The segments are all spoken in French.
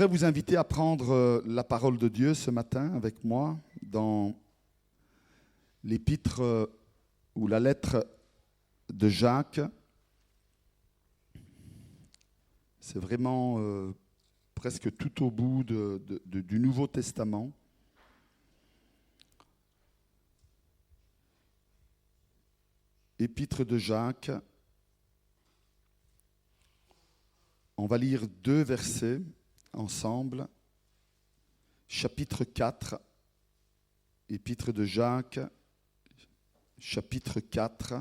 Je voudrais vous inviter à prendre la parole de Dieu ce matin avec moi dans l'épître ou la lettre de Jacques. C'est vraiment presque tout au bout du Nouveau Testament. Épître de Jacques. On va lire 2 versets ensemble. Chapitre 4, Épître de Jacques, chapitre 4,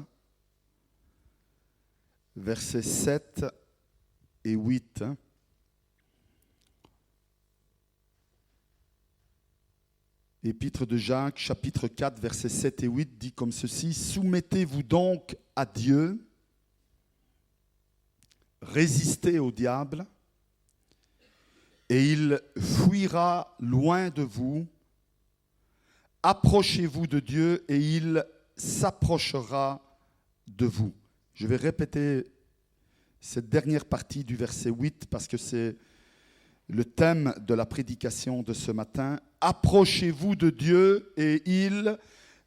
versets 7 et 8. Épître de Jacques, chapitre 4, versets 7 et 8 dit comme ceci: « Soumettez-vous donc à Dieu, résistez au diable, et il fuira loin de vous. Approchez-vous de Dieu, et il s'approchera de vous. » Je vais répéter cette dernière partie du verset 8 parce que c'est le thème de la prédication de ce matin. Approchez-vous de Dieu, et il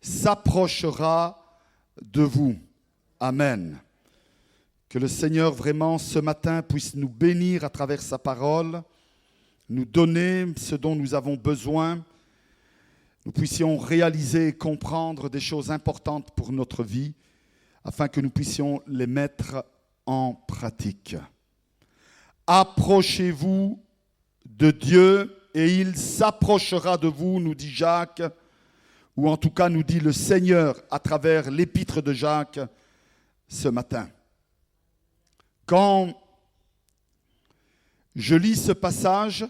s'approchera de vous. Amen. Que le Seigneur vraiment ce matin puisse nous bénir à travers sa parole, nous donner ce dont nous avons besoin, nous puissions réaliser et comprendre des choses importantes pour notre vie, afin que nous puissions les mettre en pratique. Approchez-vous de Dieu et il s'approchera de vous, nous dit Jacques, ou en tout cas nous dit le Seigneur à travers l'épître de Jacques ce matin. Quand je lis ce passage,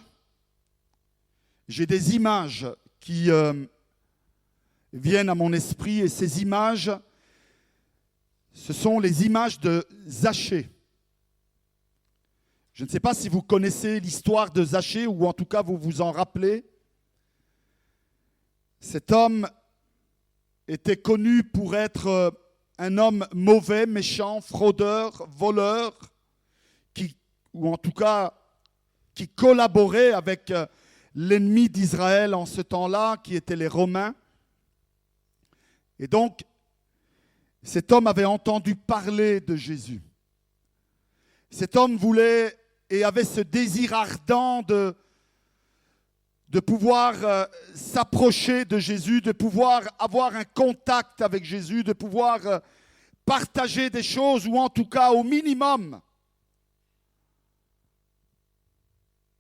j'ai des images qui viennent à mon esprit, et ces images, ce sont les images de Zachée. Je ne sais pas si vous connaissez l'histoire de Zachée, ou en tout cas vous vous en rappelez. Cet homme était connu pour être un homme mauvais, méchant, fraudeur, voleur, ou en tout cas qui collaborait avec l'ennemi d'Israël en ce temps-là, qui étaient les Romains. Et donc, cet homme avait entendu parler de Jésus. Cet homme voulait et avait ce désir ardent de pouvoir s'approcher de Jésus, de pouvoir avoir un contact avec Jésus, de pouvoir partager des choses, ou en tout cas, au minimum,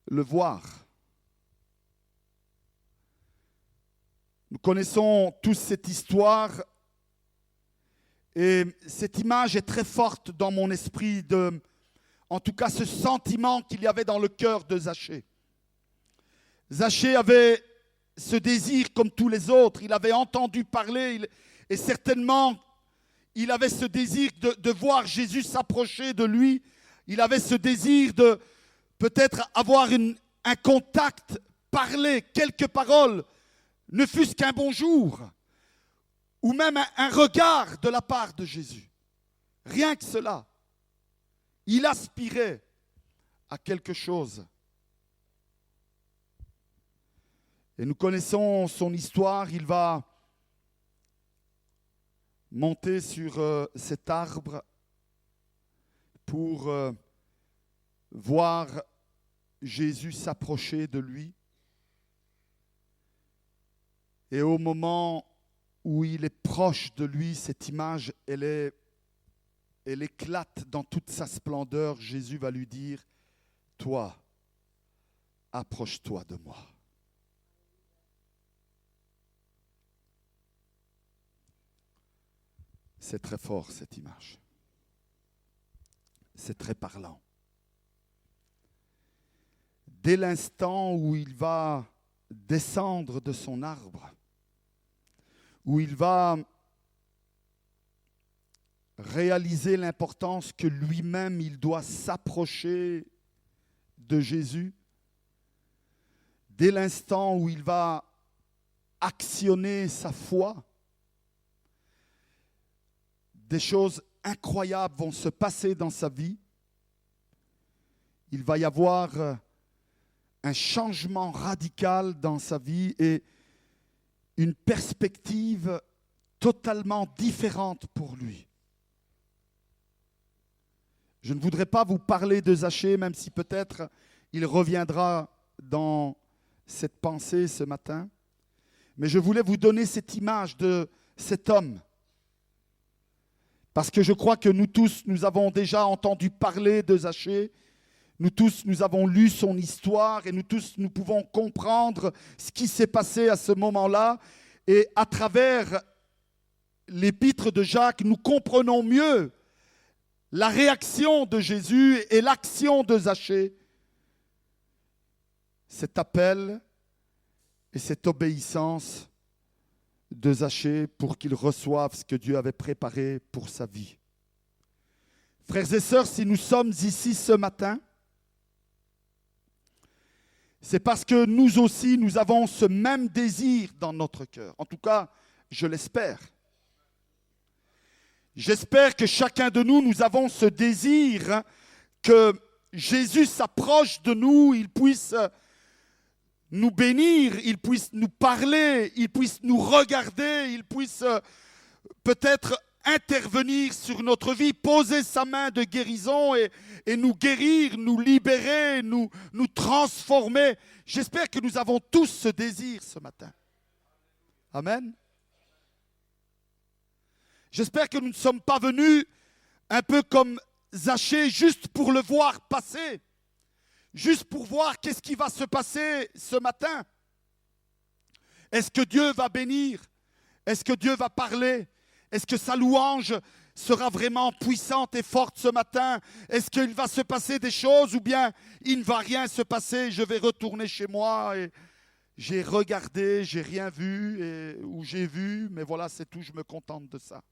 le voir. Nous connaissons tous cette histoire, et cette image est très forte dans mon esprit, en tout cas ce sentiment qu'il y avait dans le cœur de Zachée. Zachée avait ce désir comme tous les autres, il avait entendu parler, et certainement il avait ce désir de voir Jésus s'approcher de lui, il avait ce désir de peut-être avoir un contact, parler quelques paroles, ne fût-ce qu'un bonjour, ou même un regard de la part de Jésus. Rien que cela. Il aspirait à quelque chose. Et nous connaissons son histoire. Il va monter sur cet arbre pour voir Jésus s'approcher de lui. Et au moment où il est proche de lui, cette image, elle éclate dans toute sa splendeur. Jésus va lui dire: « Toi, approche-toi de moi. » C'est très fort cette image. C'est très parlant. Dès l'instant où il va descendre de son arbre, où il va réaliser l'importance que lui-même, il doit s'approcher de Jésus, dès l'instant où il va actionner sa foi, des choses incroyables vont se passer dans sa vie. Il va y avoir un changement radical dans sa vie et une perspective totalement différente pour lui. Je ne voudrais pas vous parler de Zachée, même si peut-être il reviendra dans cette pensée ce matin. Mais je voulais vous donner cette image de cet homme. Parce que je crois que nous tous, nous avons déjà entendu parler de Zachée. Nous tous, nous avons lu son histoire et nous tous, nous pouvons comprendre ce qui s'est passé à ce moment-là. Et à travers l'épître de Jacques, nous comprenons mieux la réaction de Jésus et l'action de Zachée. Cet appel et cette obéissance de Zachée pour qu'il reçoive ce que Dieu avait préparé pour sa vie. Frères et sœurs, si nous sommes ici ce matin, c'est parce que nous aussi, nous avons ce même désir dans notre cœur. En tout cas, je l'espère. J'espère que chacun de nous, nous avons ce désir que Jésus s'approche de nous, il puisse nous bénir, il puisse nous parler, il puisse nous regarder, il puisse peut-être intervenir sur notre vie, poser sa main de guérison et nous guérir, nous libérer, nous transformer. J'espère que nous avons tous ce désir ce matin. Amen. J'espère que nous ne sommes pas venus un peu comme Zachée juste pour le voir passer, juste pour voir qu'est-ce qui va se passer ce matin. Est-ce que Dieu va bénir? Est-ce que Dieu va parler? Est-ce que sa louange sera vraiment puissante et forte ce matin? Est-ce qu'il va se passer des choses ou bien il ne va rien se passer? Je vais retourner chez moi et j'ai regardé, j'ai rien vu ou j'ai vu, mais voilà, c'est tout, je me contente de ça.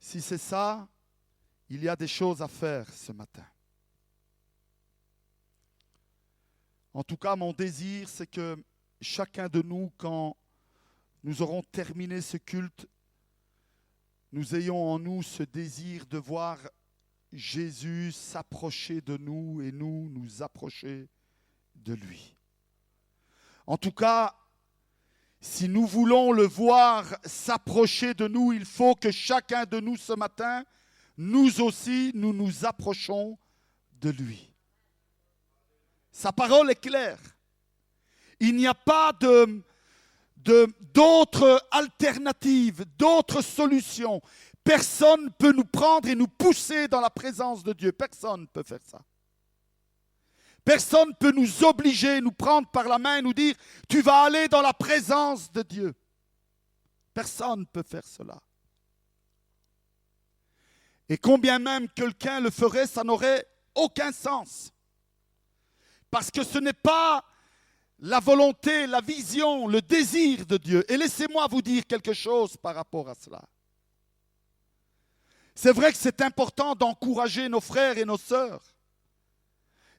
Si c'est ça, il y a des choses à faire ce matin. En tout cas, mon désir, c'est que chacun de nous, quand nous aurons terminé ce culte, nous ayons en nous ce désir de voir Jésus s'approcher de nous et nous nous approcher de lui. En tout cas, si nous voulons le voir s'approcher de nous, il faut que chacun de nous ce matin, nous aussi, nous nous approchons de lui. Sa parole est claire. Il n'y a pas d'autres alternatives, d'autres solutions. Personne ne peut nous prendre et nous pousser dans la présence de Dieu. Personne ne peut faire ça. Personne ne peut nous obliger, nous prendre par la main et nous dire « Tu vas aller dans la présence de Dieu ». Personne ne peut faire cela. Et combien même quelqu'un le ferait, ça n'aurait aucun sens. Parce que ce n'est pas la volonté, la vision, le désir de Dieu. Et laissez-moi vous dire quelque chose par rapport à cela. C'est vrai que c'est important d'encourager nos frères et nos sœurs.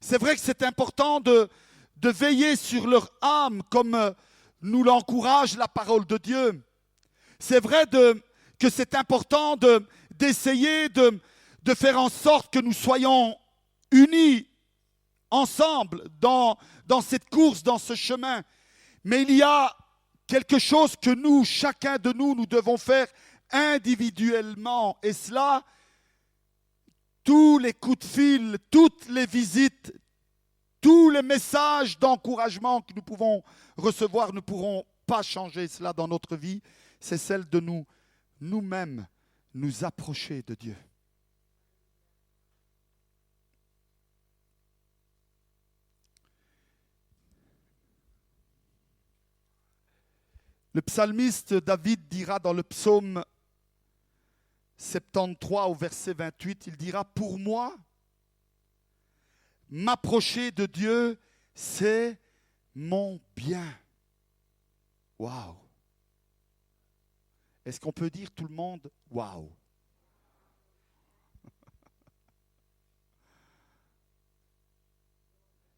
C'est vrai que c'est important de veiller sur leur âme comme nous l'encourage la parole de Dieu. C'est vrai que c'est important d'essayer de faire en sorte que nous soyons unis ensemble dans cette course, dans ce chemin. Mais il y a quelque chose que nous, chacun de nous, nous devons faire individuellement. Et cela, tous les coups de fil, toutes les visites, tous les messages d'encouragement que nous pouvons recevoir ne pourront pas changer cela dans notre vie. C'est celle de nous-mêmes, nous approcher de Dieu. Le psalmiste David dira dans le psaume 73 au verset 28, il dira « Pour moi, m'approcher de Dieu, c'est mon bien. » Waouh! Est-ce qu'on peut dire tout le monde « Waouh » ?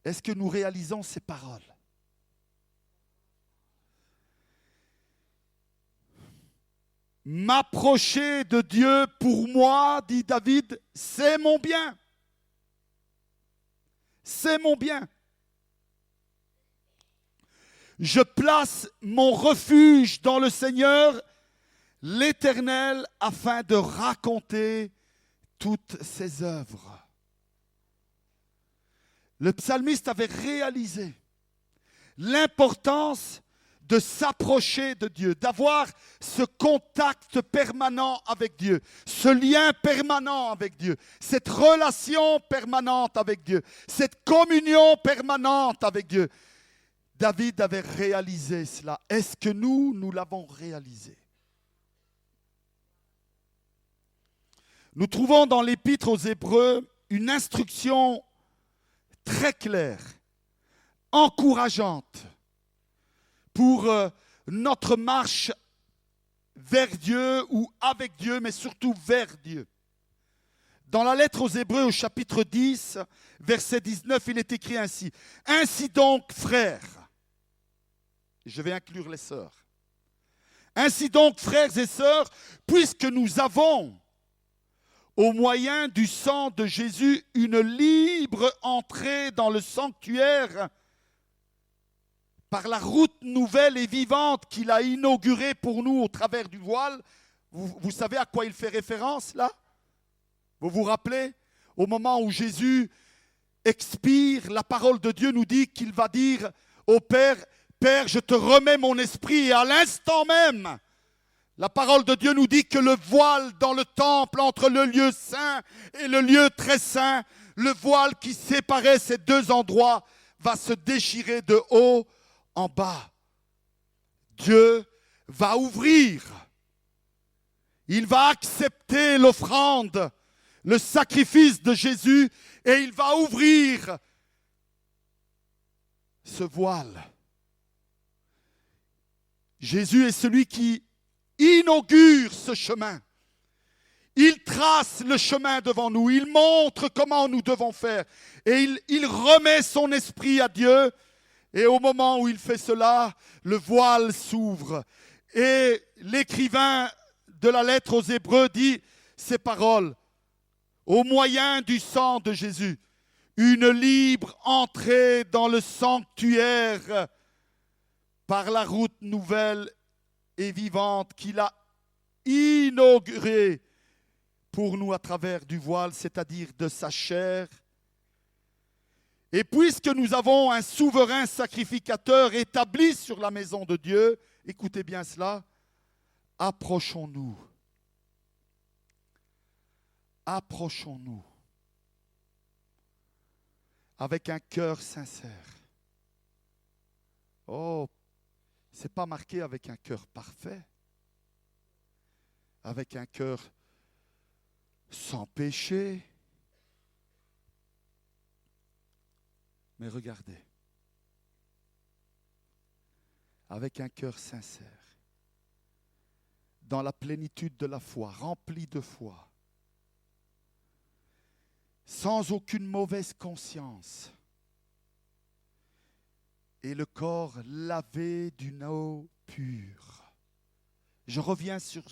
Est-ce que nous réalisons ces paroles? M'approcher de Dieu pour moi, dit David, c'est mon bien. C'est mon bien. Je place mon refuge dans le Seigneur, l'Éternel, afin de raconter toutes ses œuvres. Le psalmiste avait réalisé l'importance de s'approcher de Dieu, d'avoir ce contact permanent avec Dieu, ce lien permanent avec Dieu, cette relation permanente avec Dieu, cette communion permanente avec Dieu. David avait réalisé cela. Est-ce que nous l'avons réalisé? Nous trouvons dans l'Épître aux Hébreux une instruction très claire, encourageante pour notre marche vers Dieu ou avec Dieu, mais surtout vers Dieu. Dans la lettre aux Hébreux au chapitre 10, verset 19, il est écrit ainsi. « Ainsi donc, frères, je vais inclure les sœurs. Ainsi donc, frères et sœurs, puisque nous avons, au moyen du sang de Jésus, une libre entrée dans le sanctuaire par la route nouvelle et vivante qu'il a inaugurée pour nous au travers du voile. » Vous savez à quoi il fait référence là? Vous vous rappelez? Au moment où Jésus expire, la parole de Dieu nous dit qu'il va dire au Père, « Père, je te remets mon esprit. » Et à l'instant même, la parole de Dieu nous dit que le voile dans le temple entre le lieu saint et le lieu très saint, le voile qui séparait ces deux endroits, va se déchirer de haut en bas. Dieu va ouvrir. Il va accepter l'offrande, le sacrifice de Jésus, et il va ouvrir ce voile. Jésus est celui qui inaugure ce chemin. Il trace le chemin devant nous. Il montre comment nous devons faire. Et il remet son esprit à Dieu. Et au moment où il fait cela, le voile s'ouvre. Et l'écrivain de la lettre aux Hébreux dit ces paroles. Au moyen du sang de Jésus, une libre entrée dans le sanctuaire par la route nouvelle et vivante qu'il a inaugurée pour nous à travers du voile, c'est-à-dire de sa chair. Et puisque nous avons un souverain sacrificateur établi sur la maison de Dieu, écoutez bien cela, approchons-nous. Approchons-nous avec un cœur sincère. Oh, ce n'est pas marqué avec un cœur parfait, avec un cœur sans péché. Mais regardez, avec un cœur sincère, dans la plénitude de la foi, rempli de foi, sans aucune mauvaise conscience, et le corps lavé d'une eau pure. Je reviens sur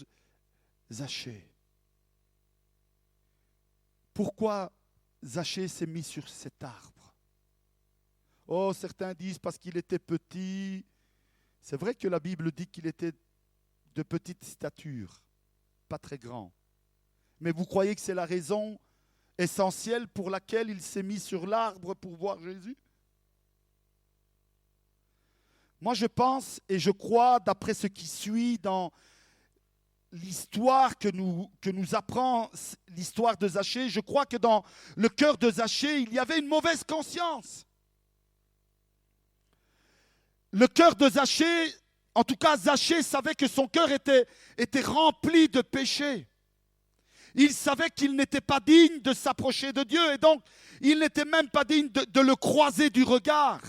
Zachée. Pourquoi Zachée s'est mis sur cet arbre? Oh, certains disent parce qu'il était petit. C'est vrai que la Bible dit qu'il était de petite stature, pas très grand. Mais vous croyez que c'est la raison essentielle pour laquelle il s'est mis sur l'arbre pour voir Jésus? Moi, je pense et je crois, d'après ce qui suit dans l'histoire que nous apprend l'histoire de Zachée, je crois que dans le cœur de Zachée, il y avait une mauvaise conscience. Le cœur de Zachée, en tout cas Zachée savait que son cœur était rempli de péché. Il savait qu'il n'était pas digne de s'approcher de Dieu et donc il n'était même pas digne de le croiser du regard.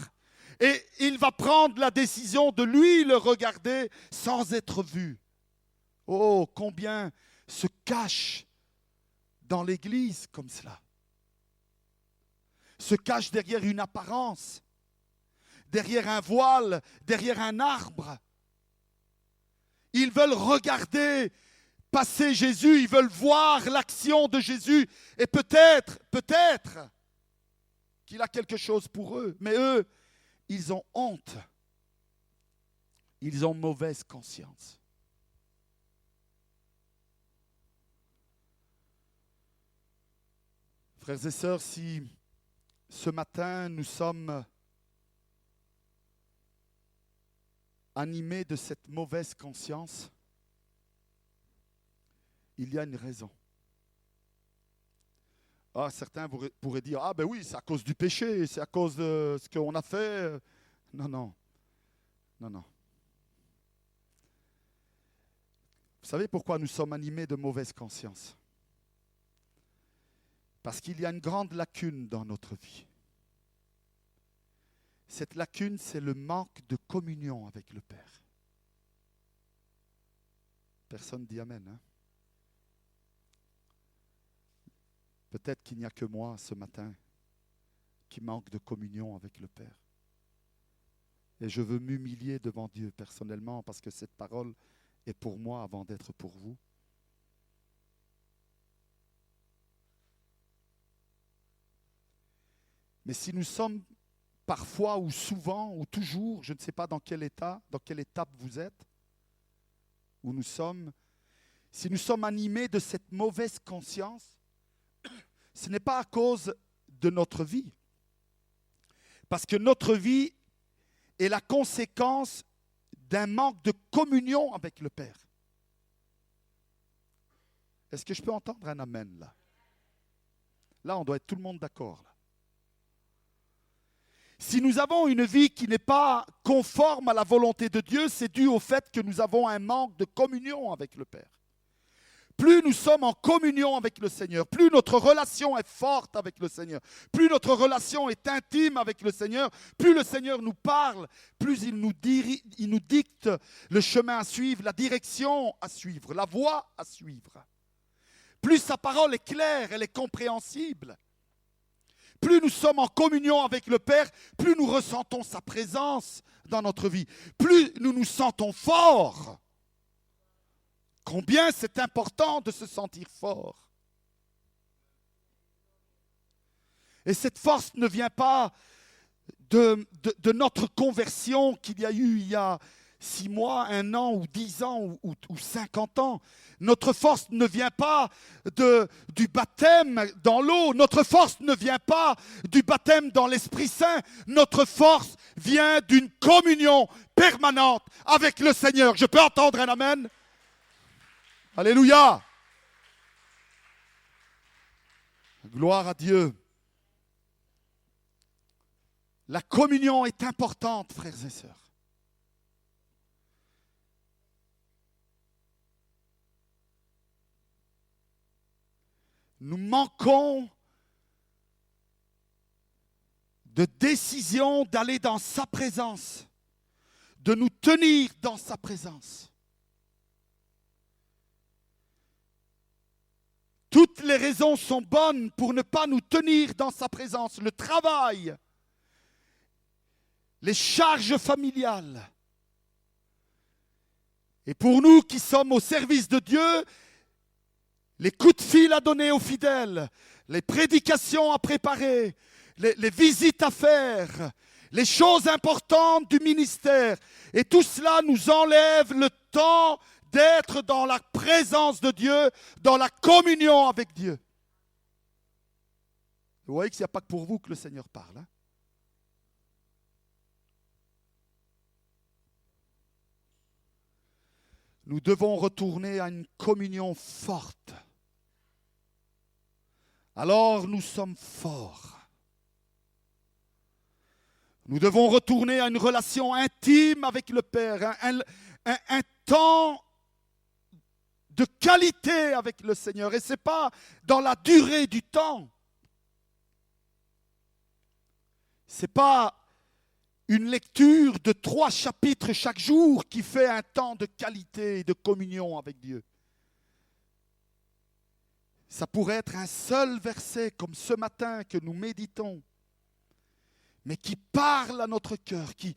Et il va prendre la décision de lui le regarder sans être vu. Oh, combien se cache dans l'Église comme cela. Se cache derrière une apparence, derrière un voile, derrière un arbre. Ils veulent regarder passer Jésus, ils veulent voir l'action de Jésus. Et peut-être qu'il a quelque chose pour eux. Mais eux, ils ont honte. Ils ont mauvaise conscience. Frères et sœurs, si ce matin nous sommes animés de cette mauvaise conscience, il y a une raison. Ah, certains pourraient dire, ah ben oui, c'est à cause du péché, c'est à cause de ce qu'on a fait. Non, non, non, non. Vous savez pourquoi nous sommes animés de mauvaise conscience? Parce qu'il y a une grande lacune dans notre vie. Cette lacune, c'est le manque de communion avec le Père. Personne dit Amen, hein? Peut-être qu'il n'y a que moi ce matin qui manque de communion avec le Père. Et je veux m'humilier devant Dieu personnellement parce que cette parole est pour moi avant d'être pour vous. Mais si nous sommes parfois ou souvent ou toujours, je ne sais pas dans quel état, dans quelle étape vous êtes, où nous sommes, si nous sommes animés de cette mauvaise conscience, ce n'est pas à cause de notre vie. Parce que notre vie est la conséquence d'un manque de communion avec le Père. Est-ce que je peux entendre un amen là? Là, on doit être tout le monde d'accord. Là. Si nous avons une vie qui n'est pas conforme à la volonté de Dieu, c'est dû au fait que nous avons un manque de communion avec le Père. Plus nous sommes en communion avec le Seigneur, plus notre relation est forte avec le Seigneur, plus notre relation est intime avec le Seigneur, plus le Seigneur nous parle, plus il nous dicte le chemin à suivre, la direction à suivre, la voie à suivre. Plus sa parole est claire, elle est compréhensible. Plus nous sommes en communion avec le Père, plus nous ressentons sa présence dans notre vie, plus nous nous sentons forts. Combien c'est important de se sentir fort. Et cette force ne vient pas de notre conversion qu'il y a eu il y a 6 mois, 1 an ou 10 ans ou 50 ans. Notre force ne vient pas du baptême dans l'eau. Notre force ne vient pas du baptême dans l'Esprit Saint. Notre force vient d'une communion permanente avec le Seigneur. Je peux entendre un amen? Alléluia! Gloire à Dieu. La communion est importante, frères et sœurs. Nous manquons de décision d'aller dans sa présence, de nous tenir dans sa présence. Toutes les raisons sont bonnes pour ne pas nous tenir dans sa présence. Le travail, les charges familiales. Et pour nous qui sommes au service de Dieu, les coups de fil à donner aux fidèles, les prédications à préparer, les visites à faire, les choses importantes du ministère. Et tout cela nous enlève le temps d'être dans la présence de Dieu, dans la communion avec Dieu. Vous voyez qu'il n'y a pas que pour vous que le Seigneur parle. Hein? Nous devons retourner à une communion forte. Alors nous sommes forts. Nous devons retourner à une relation intime avec le Père, un temps de qualité avec le Seigneur. Et ce n'est pas dans la durée du temps. Ce n'est pas une lecture de 3 chapitres chaque jour qui fait un temps de qualité et de communion avec Dieu. Ça pourrait être un seul verset comme ce matin que nous méditons, mais qui parle à notre cœur, qui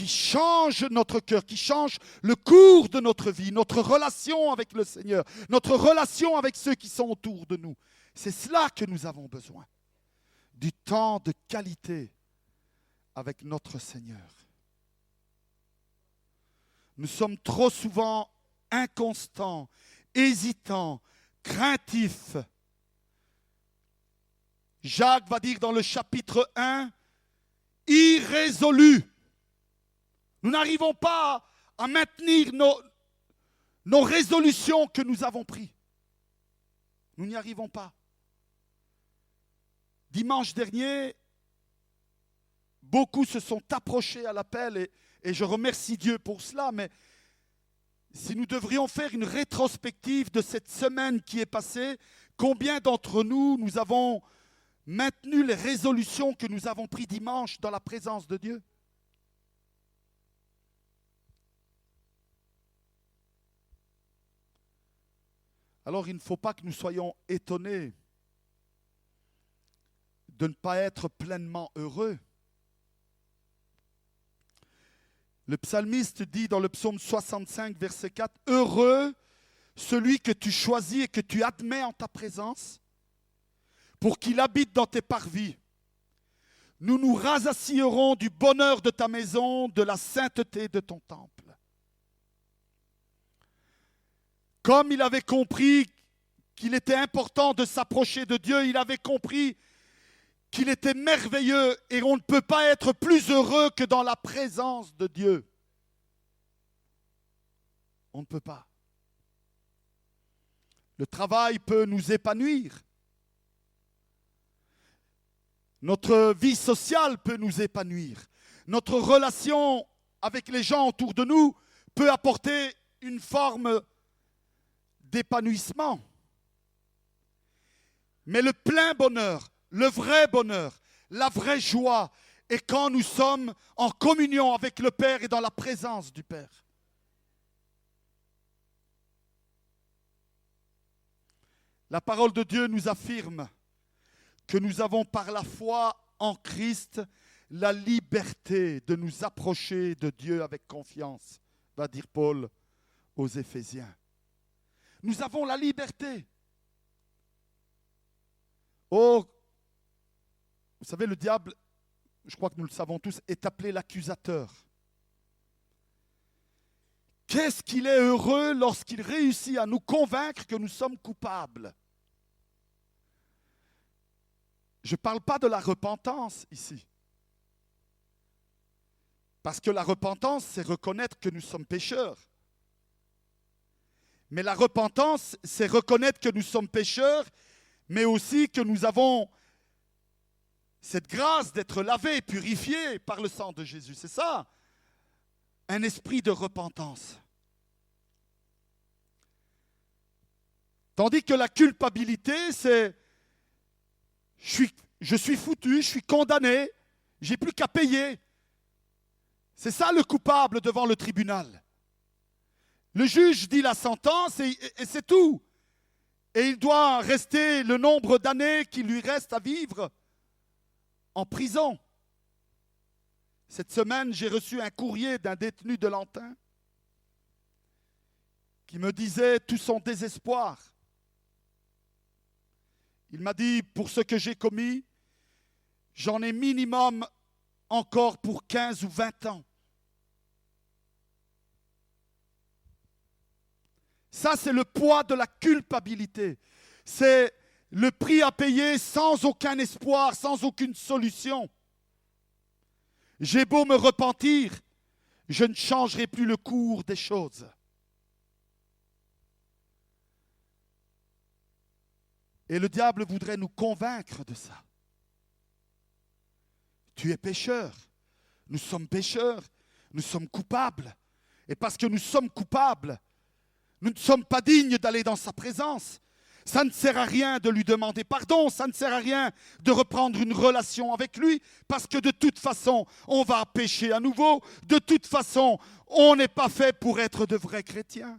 change notre cœur, qui change le cours de notre vie, notre relation avec le Seigneur, notre relation avec ceux qui sont autour de nous. C'est cela que nous avons besoin. du temps de qualité avec notre Seigneur. Nous sommes trop souvent inconstants, hésitants, craintifs. Jacques va dire dans le chapitre 1, irrésolus. Nous n'arrivons pas à maintenir nos résolutions que nous avons prises. Nous n'y arrivons pas. Dimanche dernier, beaucoup se sont approchés à l'appel et je remercie Dieu pour cela, mais si nous devrions faire une rétrospective de cette semaine qui est passée, combien d'entre nous avons maintenu les résolutions que nous avons prises dimanche dans la présence de Dieu? Alors il ne faut pas que nous soyons étonnés de ne pas être pleinement heureux. Le psalmiste dit dans le psaume 65, verset 4, « Heureux celui que tu choisis et que tu admets en ta présence, pour qu'il habite dans tes parvis. Nous nous rassasierons du bonheur de ta maison, de la sainteté de ton temple. » Comme il avait compris qu'il était important de s'approcher de Dieu, il avait compris qu'il était merveilleux et on ne peut pas être plus heureux que dans la présence de Dieu. On ne peut pas. Le travail peut nous épanouir. Notre vie sociale peut nous épanouir. Notre relation avec les gens autour de nous peut apporter une forme d'épanouissement. Mais le plein bonheur, le vrai bonheur, la vraie joie est quand nous sommes en communion avec le Père et dans la présence du Père. La parole de Dieu nous affirme que nous avons par la foi en Christ la liberté de nous approcher de Dieu avec confiance, va dire Paul aux Éphésiens. Nous avons la liberté. Oh, vous savez, le diable, je crois que nous le savons tous, est appelé l'accusateur. Qu'est-ce qu'il est heureux lorsqu'il réussit à nous convaincre que nous sommes coupables. Je ne parle pas de la repentance ici. Parce que la repentance, c'est reconnaître que nous sommes pécheurs. Mais la repentance, c'est reconnaître que nous sommes pécheurs, mais aussi que nous avons cette grâce d'être lavés, purifiés par le sang de Jésus. C'est ça, un esprit de repentance. Tandis que la culpabilité, c'est je suis foutu, je suis condamné, j'ai plus qu'à payer. C'est ça le coupable devant le tribunal. Le juge dit la sentence et c'est tout. Et il doit rester le nombre d'années qu'il lui reste à vivre en prison. Cette semaine, j'ai reçu un courrier d'un détenu de Lantin qui me disait tout son désespoir. Il m'a dit, pour ce que j'ai commis, j'en ai minimum encore pour 15 ou 20 ans. Ça, c'est le poids de la culpabilité. C'est le prix à payer sans aucun espoir, sans aucune solution. J'ai beau me repentir, je ne changerai plus le cours des choses. Et le diable voudrait nous convaincre de ça. Tu es pécheur. Nous sommes pécheurs. Nous sommes coupables. Et parce que nous sommes coupables, nous ne sommes pas dignes d'aller dans sa présence. Ça ne sert à rien de lui demander pardon. Ça ne sert à rien de reprendre une relation avec lui. Parce que de toute façon, on va pécher à nouveau. De toute façon, on n'est pas fait pour être de vrais chrétiens.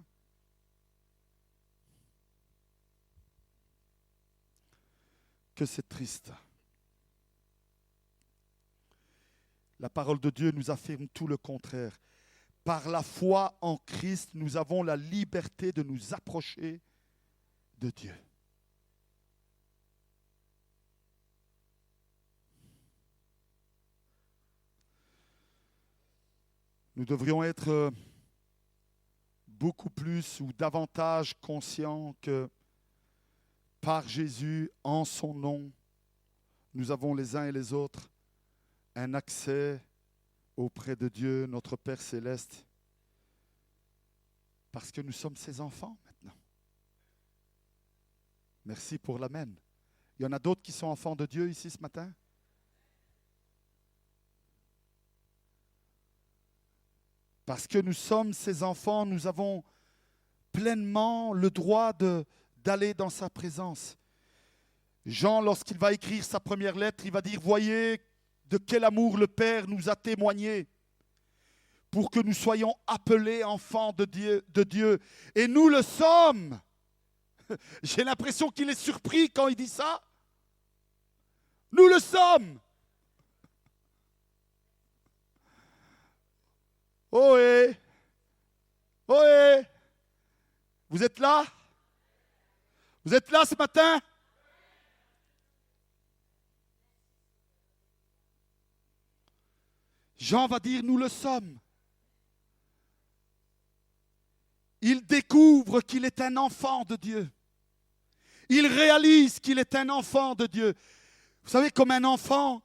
Que c'est triste. La parole de Dieu nous affirme tout le contraire. Par la foi en Christ, nous avons la liberté de nous approcher de Dieu. Nous devrions être beaucoup plus ou davantage conscients que par Jésus, en son nom, nous avons les uns et les autres un accès auprès de Dieu, notre Père céleste, parce que nous sommes ses enfants maintenant. Merci pour l'amen. Il y en a d'autres qui sont enfants de Dieu ici ce matin? Parce que nous sommes ses enfants, nous avons pleinement le droit d'aller dans sa présence. Jean, lorsqu'il va écrire sa première lettre, il va dire, voyez de quel amour le Père nous a témoigné pour que nous soyons appelés enfants de Dieu. Et nous le sommes. J'ai l'impression qu'il est surpris quand il dit ça. Nous le sommes. Ohé, ohé, vous êtes là? Vous êtes là ce matin? Jean va dire, nous le sommes. Il découvre qu'il est un enfant de Dieu. Il réalise qu'il est un enfant de Dieu. Vous savez, comme un enfant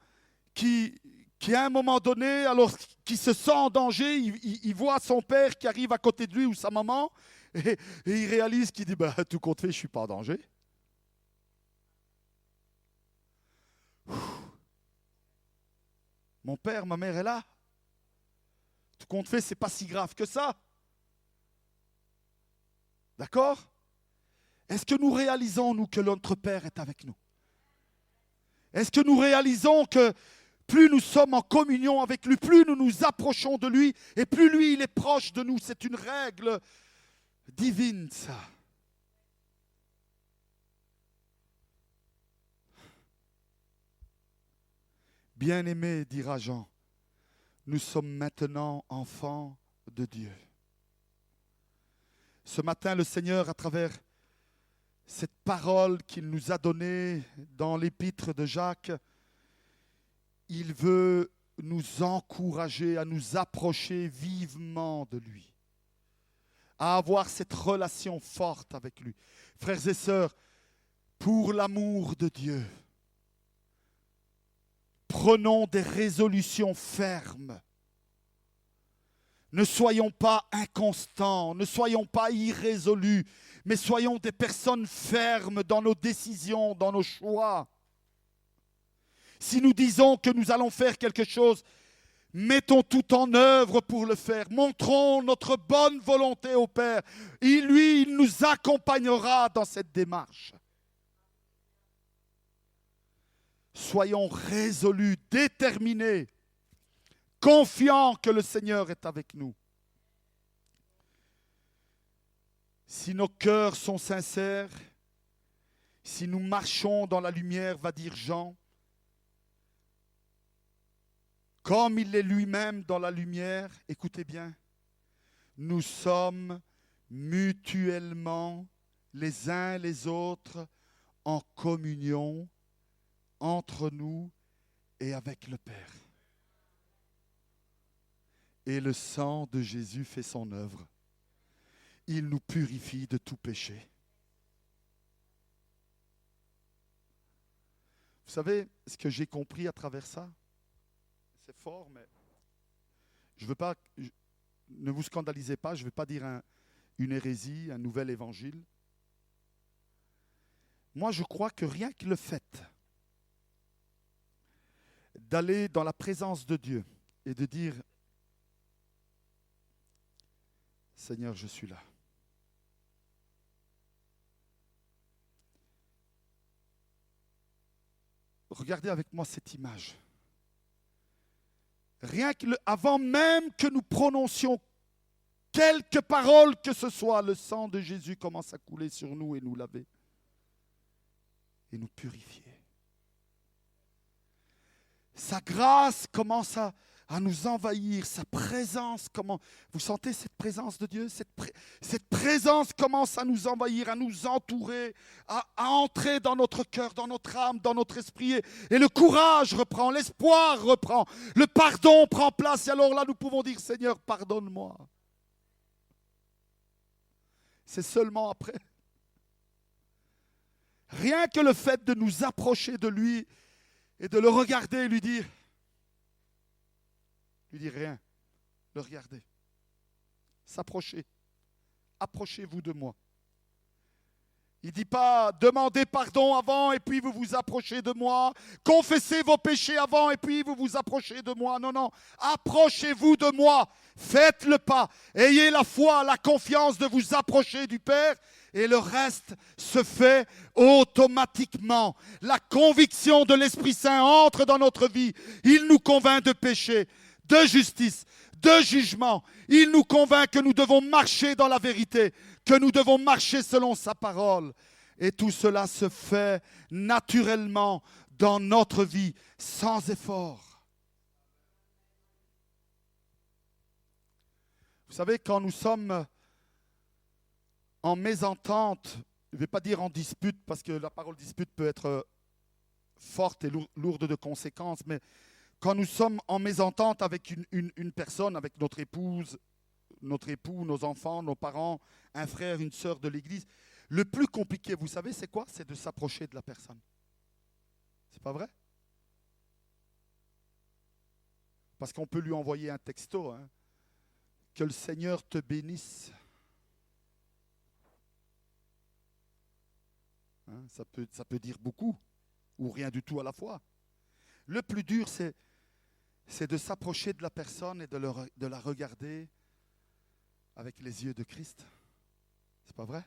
qui à un moment donné, alors qui se sent en danger, il voit son père qui arrive à côté de lui ou sa maman, et il réalise qu'il dit, bah, tout compte fait, je ne suis pas en danger. Mon père, ma mère est là. Tout compte fait, ce n'est pas si grave que ça. D'accord? Est-ce que nous réalisons, nous, que notre Père est avec nous? Est-ce que nous réalisons que plus nous sommes en communion avec lui, plus nous nous approchons de lui, et plus lui, il est proche de nous? C'est une règle divine, ça. Bien-aimé, dira Jean, nous sommes maintenant enfants de Dieu. Ce matin, le Seigneur, à travers cette parole qu'il nous a donnée dans l'épître de Jacques, il veut nous encourager à nous approcher vivement de lui, à avoir cette relation forte avec lui. Frères et sœurs, pour l'amour de Dieu, prenons des résolutions fermes. Ne soyons pas inconstants, ne soyons pas irrésolus, mais soyons des personnes fermes dans nos décisions, dans nos choix. Si nous disons que nous allons faire quelque chose, mettons tout en œuvre pour le faire. Montrons notre bonne volonté au Père. Et lui, il nous accompagnera dans cette démarche. Soyons résolus, déterminés, confiants que le Seigneur est avec nous. Si nos cœurs sont sincères, si nous marchons dans la lumière, va dire Jean, comme il est lui-même dans la lumière, écoutez bien, nous sommes mutuellement les uns les autres en communion entre nous et avec le Père. Et le sang de Jésus fait son œuvre. Il nous purifie de tout péché. Vous savez ce que j'ai compris à travers ça? C'est fort, mais je veux pas. Ne vous scandalisez pas, je ne vais pas dire une hérésie, un nouvel évangile. Moi, je crois que rien que le fait d'aller dans la présence de Dieu et de dire « Seigneur, je suis là ». Regardez avec moi cette image. Rien que avant même que nous prononcions quelques paroles que ce soit, le sang de Jésus commence à couler sur nous et nous laver et nous purifier. Sa grâce commence à à nous envahir. Sa présence, comment vous sentez cette présence de Dieu? Cette présence commence à nous envahir, à nous entourer, à entrer dans notre cœur, dans notre âme, dans notre esprit. Et le courage reprend, l'espoir reprend, le pardon prend place. Et alors là, nous pouvons dire, Seigneur, pardonne-moi. C'est seulement après. Rien que le fait de nous approcher de lui et de le regarder et lui dire rien, le regarder, s'approcher, approchez-vous de moi. Il ne dit pas demandez pardon avant et puis vous vous approchez de moi, confessez vos péchés avant et puis vous vous approchez de moi. Non, non, approchez-vous de moi, faites le pas, ayez la foi, la confiance de vous approcher du Père et le reste se fait automatiquement. La conviction de l'Esprit Saint entre dans notre vie, il nous convainc de péché, de justice, de jugement. Il nous convainc que nous devons marcher dans la vérité, que nous devons marcher selon sa parole. Et tout cela se fait naturellement dans notre vie, sans effort. Vous savez, quand nous sommes en mésentente, je ne vais pas dire en dispute, parce que la parole dispute peut être forte et lourde de conséquences, mais quand nous sommes en mésentente avec une personne, avec notre épouse, notre époux, nos enfants, nos parents, un frère, une sœur de l'église, le plus compliqué, vous savez, c'est quoi? C'est de s'approcher de la personne. C'est pas vrai? Parce qu'on peut lui envoyer un texto, hein, que le Seigneur te bénisse. Hein, ça peut dire beaucoup, ou rien du tout à la fois. Le plus dur, c'est de s'approcher de la personne et de la regarder avec les yeux de Christ. C'est pas vrai?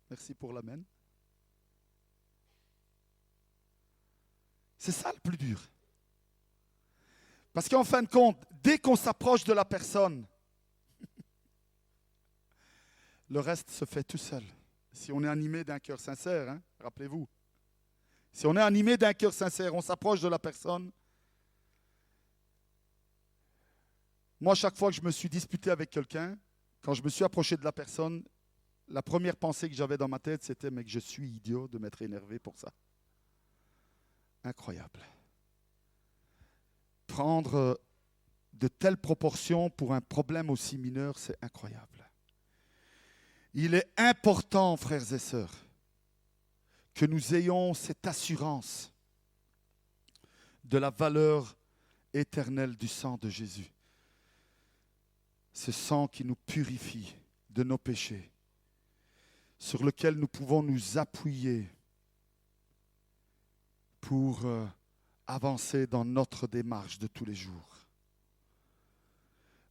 Merci pour l'amen. C'est ça le plus dur. Parce qu'en fin de compte, dès qu'on s'approche de la personne, le reste se fait tout seul. Si on est animé d'un cœur sincère, hein, rappelez-vous. Si on est animé d'un cœur sincère, on s'approche de la personne. Moi, chaque fois que je me suis disputé avec quelqu'un, quand je me suis approché de la personne, la première pensée que j'avais dans ma tête, c'était « mais que je suis idiot de m'être énervé pour ça ». Incroyable. Prendre de telles proportions pour un problème aussi mineur, c'est incroyable. Il est important, frères et sœurs, que nous ayons cette assurance de la valeur éternelle du sang de Jésus. Ce sang qui nous purifie de nos péchés, sur lequel nous pouvons nous appuyer pour avancer dans notre démarche de tous les jours.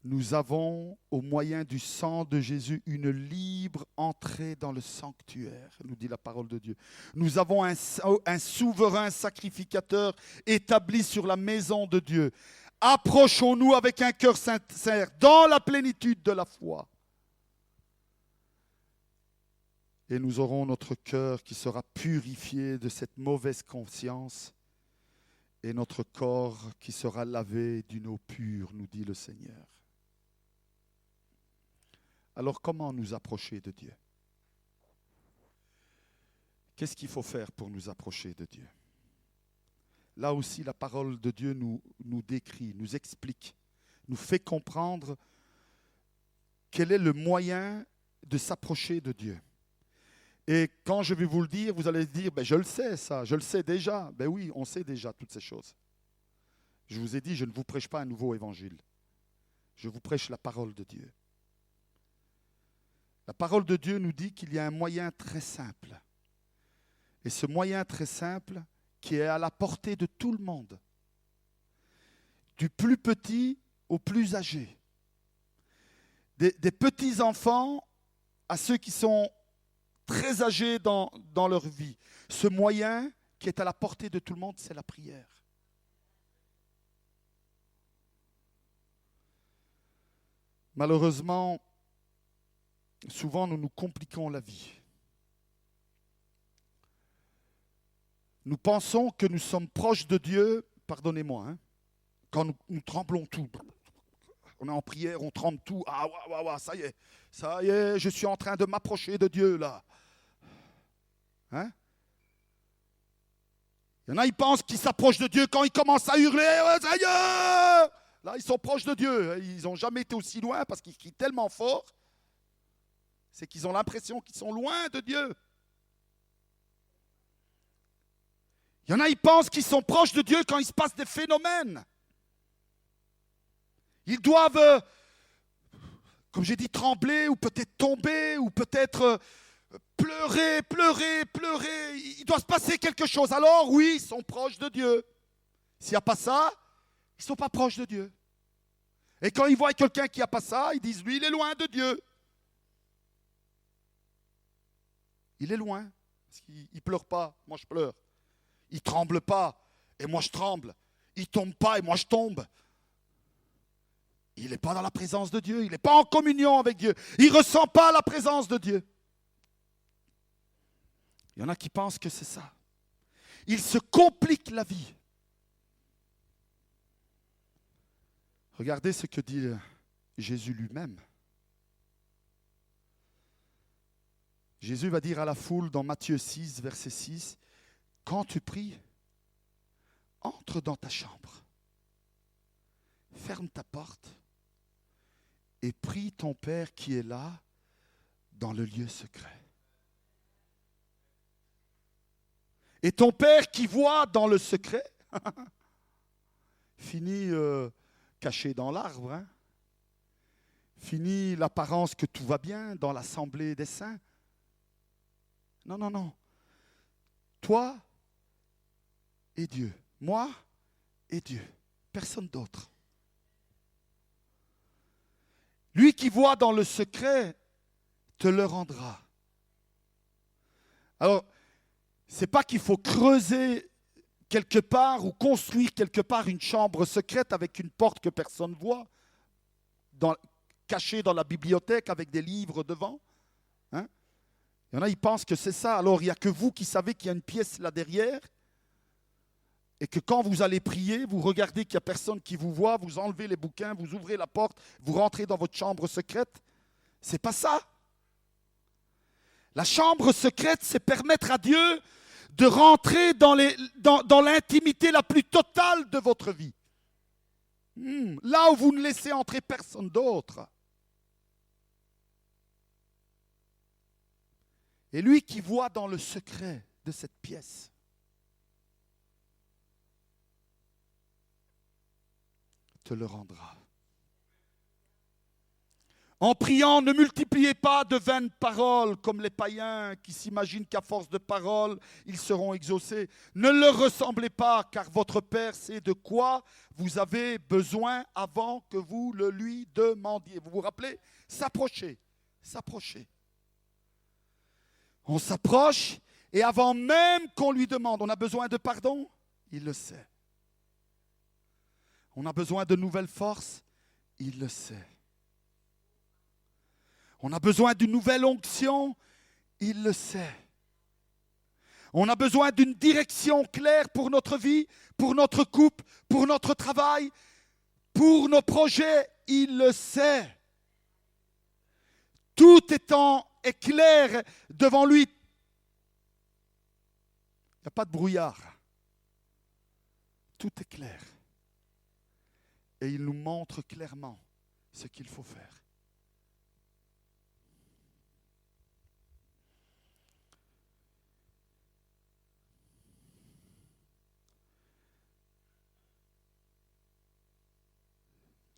Nous avons, au moyen du sang de Jésus, une libre entrée dans le sanctuaire, nous dit la parole de Dieu. Nous avons un souverain sacrificateur établi sur la maison de Dieu. Approchons-nous avec un cœur sincère, dans la plénitude de la foi. Et nous aurons notre cœur qui sera purifié de cette mauvaise conscience et notre corps qui sera lavé d'une eau pure, nous dit le Seigneur. Alors comment nous approcher de Dieu? Qu'est-ce qu'il faut faire pour nous approcher de Dieu? Là aussi, la parole de Dieu nous décrit, nous explique, nous fait comprendre quel est le moyen de s'approcher de Dieu. Et quand je vais vous le dire, vous allez dire, je le sais ça, je le sais déjà. Ben oui, on sait déjà toutes ces choses. Je vous ai dit, je ne vous prêche pas un nouveau évangile. Je vous prêche la parole de Dieu. La parole de Dieu nous dit qu'il y a un moyen très simple. Et ce moyen très simple, qui est à la portée de tout le monde, du plus petit au plus âgé, des petits enfants à ceux qui sont très âgés dans leur vie. Ce moyen qui est à la portée de tout le monde, c'est la prière. Malheureusement, souvent nous nous compliquons la vie. Nous pensons que nous sommes proches de Dieu pardonnez-moi, hein, quand nous tremblons tout, on est en prière, on tremble tout, ah ouais, ça y est, je suis en train de m'approcher de Dieu là. Hein? Il y en a, ils pensent qu'ils s'approchent de Dieu quand ils commencent à hurler, ouais, ça y est! Là, ils sont proches de Dieu. Ils n'ont jamais été aussi loin parce qu'ils crient tellement fort, c'est qu'ils ont l'impression qu'ils sont loin de Dieu. Il y en a, ils pensent qu'ils sont proches de Dieu quand il se passe des phénomènes. Ils doivent, comme j'ai dit, trembler ou peut-être tomber ou peut-être pleurer. Il doit se passer quelque chose. Alors oui, ils sont proches de Dieu. S'il n'y a pas ça, ils ne sont pas proches de Dieu. Et quand ils voient quelqu'un qui n'a pas ça, ils disent, lui, il est loin de Dieu. Il est loin. Parce qu'il ne pleure pas, moi je pleure. Il ne tremble pas, et moi je tremble. Il ne tombe pas, et moi je tombe. Il n'est pas dans la présence de Dieu. Il n'est pas en communion avec Dieu. Il ne ressent pas la présence de Dieu. Il y en a qui pensent que c'est ça. Ils se compliquent la vie. Regardez ce que dit Jésus lui-même. Jésus va dire à la foule dans Matthieu 6, verset 6, « Quand tu pries, entre dans ta chambre, ferme ta porte et prie ton Père qui est là dans le lieu secret. Et ton Père qui voit dans le secret, finit caché dans l'arbre, hein, finit l'apparence que tout va bien dans l'assemblée des saints. Non. Toi et Dieu. Moi et Dieu. Personne d'autre. Lui qui voit dans le secret te le rendra. Alors, ce n'est pas qu'il faut creuser quelque part ou construire quelque part une chambre secrète avec une porte que personne ne voit, cachée dans la bibliothèque avec des livres devant. Hein? Il y en a, ils pensent que c'est ça. Alors, il n'y a que vous qui savez qu'il y a une pièce là derrière et que quand vous allez prier, vous regardez qu'il n'y a personne qui vous voit, vous enlevez les bouquins, vous ouvrez la porte, vous rentrez dans votre chambre secrète. C'est pas ça. La chambre secrète, c'est permettre à Dieu de rentrer dans l'intimité la plus totale de votre vie. Là où vous ne laissez entrer personne d'autre. Et lui qui voit dans le secret de cette pièce, te le rendra. En priant, ne multipliez pas de vaines paroles comme les païens qui s'imaginent qu'à force de paroles, ils seront exaucés. Ne leur ressemblez pas, car votre Père sait de quoi vous avez besoin avant que vous le lui demandiez. Vous vous rappelez? S'approcher. On s'approche et avant même qu'on lui demande, on a besoin de pardon, il le sait. On a besoin de nouvelles forces, il le sait. On a besoin d'une nouvelle onction, il le sait. On a besoin d'une direction claire pour notre vie, pour notre couple, pour notre travail, pour nos projets, il le sait. Tout est clair devant lui. Il n'y a pas de brouillard. Tout est clair. Et il nous montre clairement ce qu'il faut faire.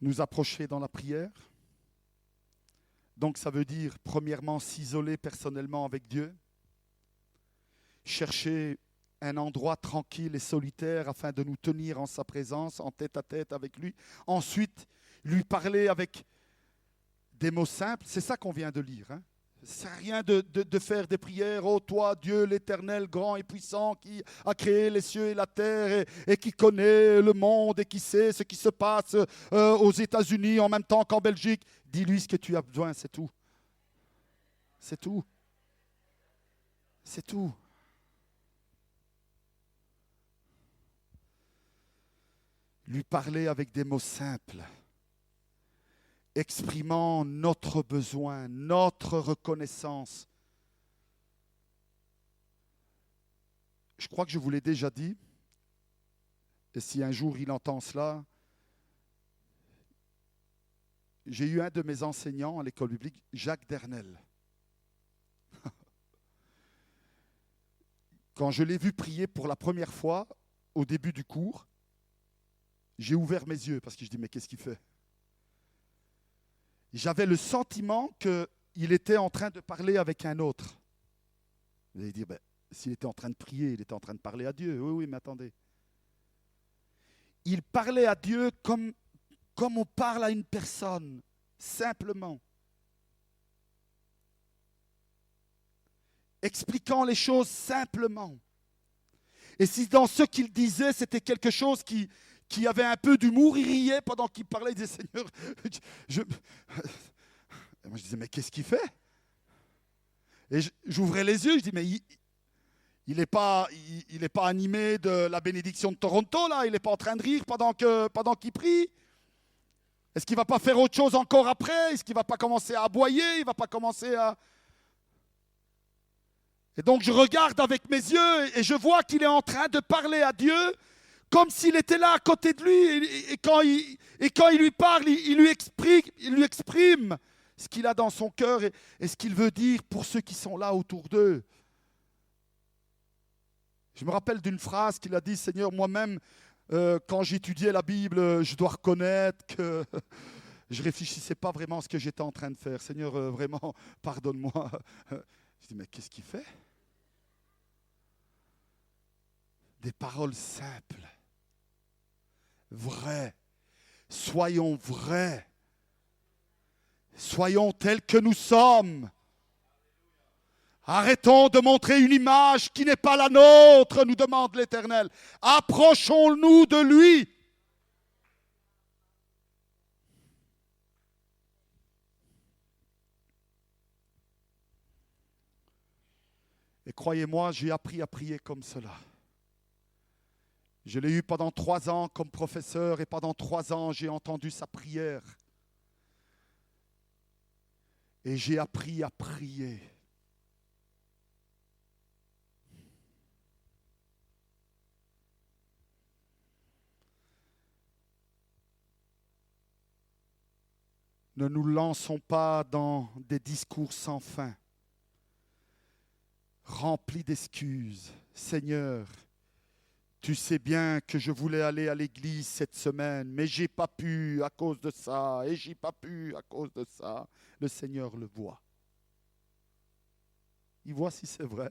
Nous approcher dans la prière. Donc ça veut dire, premièrement, s'isoler personnellement avec Dieu. Chercher un endroit tranquille et solitaire afin de nous tenir en sa présence, en tête à tête avec lui. Ensuite, lui parler avec des mots simples. C'est ça qu'on vient de lire. Hein. Ça sert à rien de faire des prières. Ô toi, Dieu l'Éternel, grand et puissant, qui a créé les cieux et la terre et qui connaît le monde et qui sait ce qui se passe aux États-Unis en même temps qu'en Belgique. Dis-lui ce que tu as besoin, c'est tout. C'est tout. C'est tout. lui parler avec des mots simples, exprimant notre besoin, notre reconnaissance. Je crois que je vous l'ai déjà dit, et si un jour il entend cela, j'ai eu un de mes enseignants à l'école biblique, Jacques Dernel. Quand je l'ai vu prier pour la première fois, au début du cours, j'ai ouvert mes yeux parce que je dis, mais qu'est-ce qu'il fait? J'avais le sentiment qu'il était en train de parler avec un autre. Vous allez dire, ben, s'il était en train de prier, il était en train de parler à Dieu. Oui, oui, mais attendez. Il parlait à Dieu comme on parle à une personne, simplement. Expliquant les choses simplement. Et si dans ce qu'il disait, c'était quelque chose qui avait un peu d'humour, il riait pendant qu'il parlait, il disait, Seigneur, Et moi je disais, mais qu'est-ce qu'il fait? Et j'ouvrais les yeux, je dis, mais il n'est pas animé de la bénédiction de Toronto, là, il n'est pas en train de rire pendant qu'il prie. Est-ce qu'il ne va pas faire autre chose encore après? Est-ce qu'il ne va pas commencer à aboyer? Il ne va pas commencer à... Et donc je regarde avec mes yeux et je vois qu'il est en train de parler à Dieu comme s'il était là à côté de lui. Et quand il lui parle, il lui exprime ce qu'il a dans son cœur et ce qu'il veut dire pour ceux qui sont là autour d'eux. Je me rappelle d'une phrase qu'il a dit, Seigneur, moi-même, quand j'étudiais la Bible, je dois reconnaître que je ne réfléchissais pas vraiment à ce que j'étais en train de faire. Seigneur, vraiment, pardonne-moi. Je dis, mais qu'est-ce qu'il fait? Des paroles simples, vraies. Soyons vrais. Soyons tels que nous sommes. Arrêtons de montrer une image qui n'est pas la nôtre, nous demande l'Éternel. Approchons-nous de lui. Et croyez-moi, j'ai appris à prier comme cela. Je l'ai eu pendant 3 ans comme professeur et pendant 3 ans, j'ai entendu sa prière. Et j'ai appris à prier. Ne nous lançons pas dans des discours sans fin, remplis d'excuses. Seigneur, tu sais bien que je voulais aller à l'église cette semaine, mais j'ai pas pu à cause de ça, et j'ai pas pu à cause de ça. Le Seigneur le voit. Il voit si c'est vrai.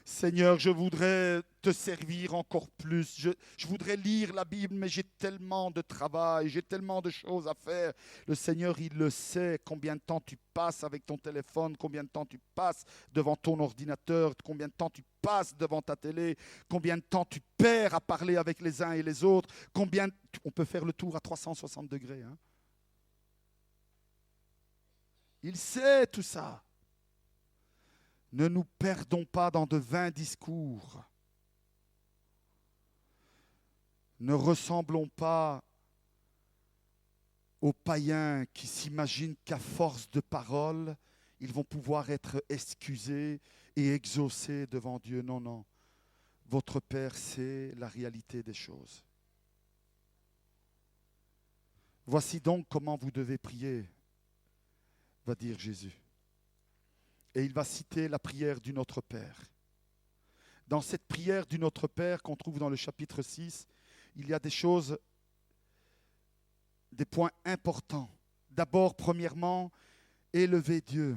Seigneur, je voudrais te servir encore plus. Je voudrais lire la Bible, mais j'ai tellement de travail, j'ai tellement de choses à faire. Le Seigneur, il le sait, combien de temps tu passes avec ton téléphone, combien de temps tu passes devant ton ordinateur, combien de temps tu passes devant ta télé, combien de temps tu perds à parler avec les uns et les autres, on peut faire le tour à 360 degrés. Hein? Il sait tout ça. Ne nous perdons pas dans de vains discours. Ne ressemblons pas aux païens qui s'imaginent qu'à force de paroles, ils vont pouvoir être excusés et exaucés devant Dieu. Non, non. Votre Père sait la réalité des choses. Voici donc comment vous devez prier, va dire Jésus. Et il va citer la prière du Notre Père. Dans cette prière du Notre Père qu'on trouve dans le chapitre 6, il y a des choses, des points importants. D'abord, premièrement, élever Dieu,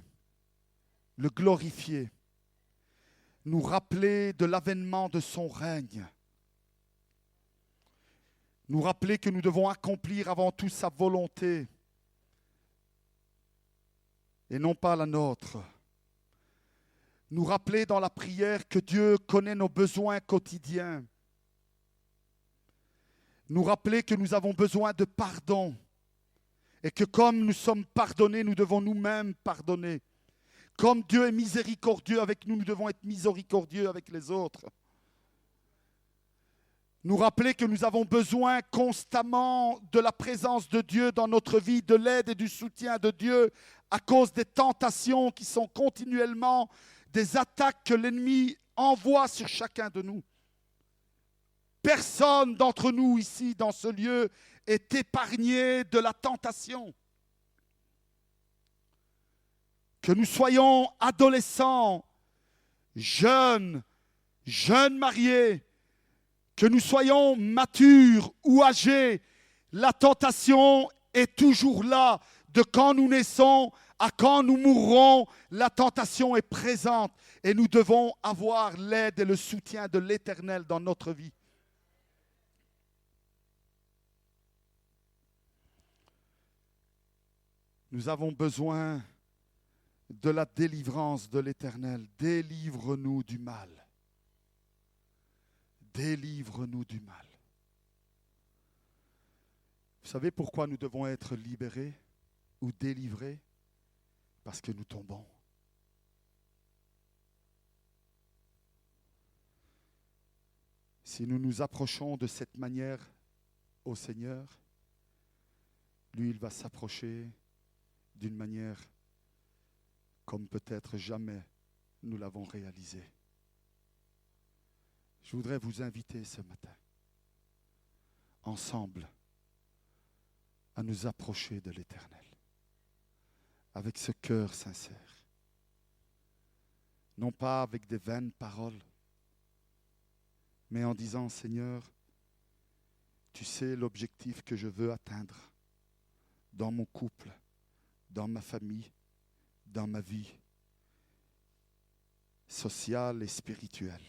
le glorifier, nous rappeler de l'avènement de son règne, nous rappeler que nous devons accomplir avant tout sa volonté et non pas la nôtre. Nous rappeler dans la prière que Dieu connaît nos besoins quotidiens. Nous rappeler que nous avons besoin de pardon et que comme nous sommes pardonnés, nous devons nous-mêmes pardonner. Comme Dieu est miséricordieux avec nous, nous devons être miséricordieux avec les autres. Nous rappeler que nous avons besoin constamment de la présence de Dieu dans notre vie, de l'aide et du soutien de Dieu à cause des tentations qui sont continuellement des attaques que l'ennemi envoie sur chacun de nous. Personne d'entre nous ici, dans ce lieu, est épargné de la tentation. Que nous soyons adolescents, jeunes mariés, que nous soyons matures ou âgés, la tentation est toujours là. De quand nous naissons à quand nous mourrons, la tentation est présente et nous devons avoir l'aide et le soutien de l'Éternel dans notre vie. Nous avons besoin de la délivrance de l'Éternel. Délivre-nous du mal. Délivre-nous du mal. Vous savez pourquoi nous devons être libérés ou délivrés? Parce que nous tombons. Si nous nous approchons de cette manière au Seigneur, lui, il va s'approcher d'une manière comme peut-être jamais nous l'avons réalisé. Je voudrais vous inviter ce matin, ensemble, à nous approcher de l'Éternel, avec ce cœur sincère, non pas avec des vaines paroles, mais en disant, Seigneur, tu sais l'objectif que je veux atteindre dans mon couple, dans ma famille, dans ma vie sociale et spirituelle.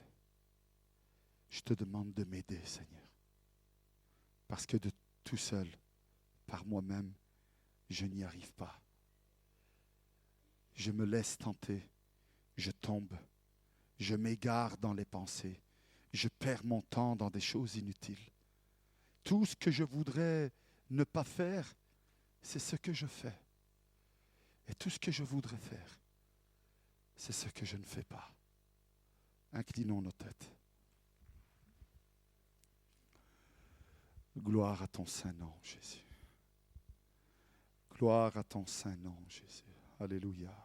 Je te demande de m'aider, Seigneur, parce que de tout seul, par moi-même, je n'y arrive pas. Je me laisse tenter, je tombe, je m'égare dans les pensées, je perds mon temps dans des choses inutiles. Tout ce que je voudrais ne pas faire, c'est ce que je fais. Et tout ce que je voudrais faire, c'est ce que je ne fais pas. Inclinons nos têtes. Gloire à ton saint nom, Jésus. Gloire à ton saint nom, Jésus. Alléluia.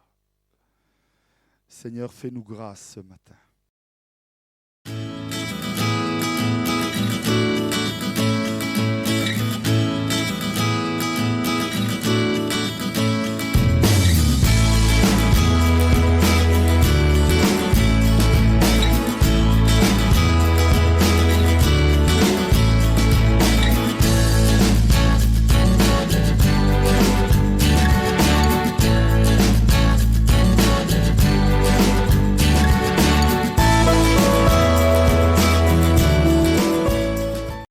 Seigneur, fais-nous grâce ce matin.